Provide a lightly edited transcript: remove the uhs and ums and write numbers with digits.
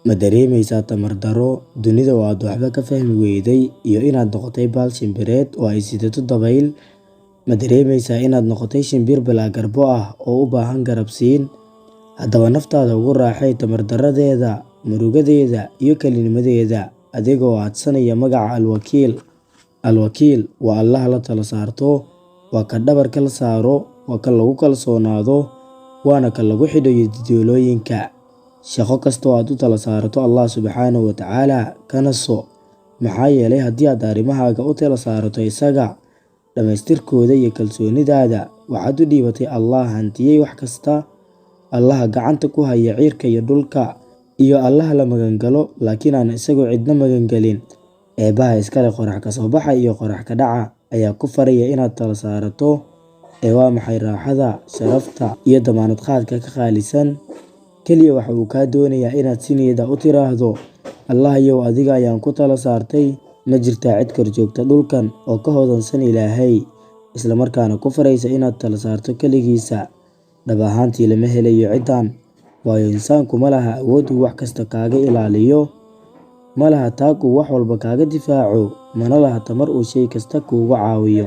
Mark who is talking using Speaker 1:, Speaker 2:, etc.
Speaker 1: Ma dareemaysaa tamar darro, dunida oo aad waxba ka fahmi weyday, iyo inaad noqotay baal shimbireed oo ay sidato dabayl? Ma dareemaysaa inaad noqotay shimbir bilaa garbo ah oo u baahan garabsiin? Haddaba naftaada ugu raaxay tamar darradeeda, murugadeeda, iyo kalinimadeeda adiga oo aadsanaya magaca Al-Wakiil. Al-Wakiil waa Allaha la talo saarto, waa ka dhabarka la saaro, waa ka lagu kalsoonaado, waana ka lagu xidho yididiilooyinka. Shaqo kasta oo aad u talo saarato Allah Subxaanahu wa Tacaala ka naso, maxaa yeelay haddii aad arrimahaaga u talo saarato isaga, dhammaystirkooda iyo kalsoonidaada waxaad u dhiibatay Allah hantiyey wax kasta, Allaha gacanta ku haya cirka iyo dhulka, iyo Allaha la magangalo laakiin aan isagoo cidna magangelin. Eebbaha iskale qorax ka soo baxa iyo qorax ka dhaca ayaa ku faraya inaad talo saarato. Waa maxay raaxada, sharafta, iyo damaanad qaadka ka qaalisan? Kaliya waxa uu kaa doonayaa inaad si niyad ah u tiraahdo, Allahayow adiga ayaan ku talo saartay. Ma jirtaa cid kor joogta dhulkan oo ka hodansan Ilaahay, isla markaana ku faraysa inaad talo saarto kaligiisa? Dhab ahaantii lama helayo ciddan, waayo insaanku ma laha awood uu wax kasta kaaga ilaaliyo, ma laha taag uu wax walba kaaga difaaco, mana laha tamar uu shay kasta kuugu caawiyo.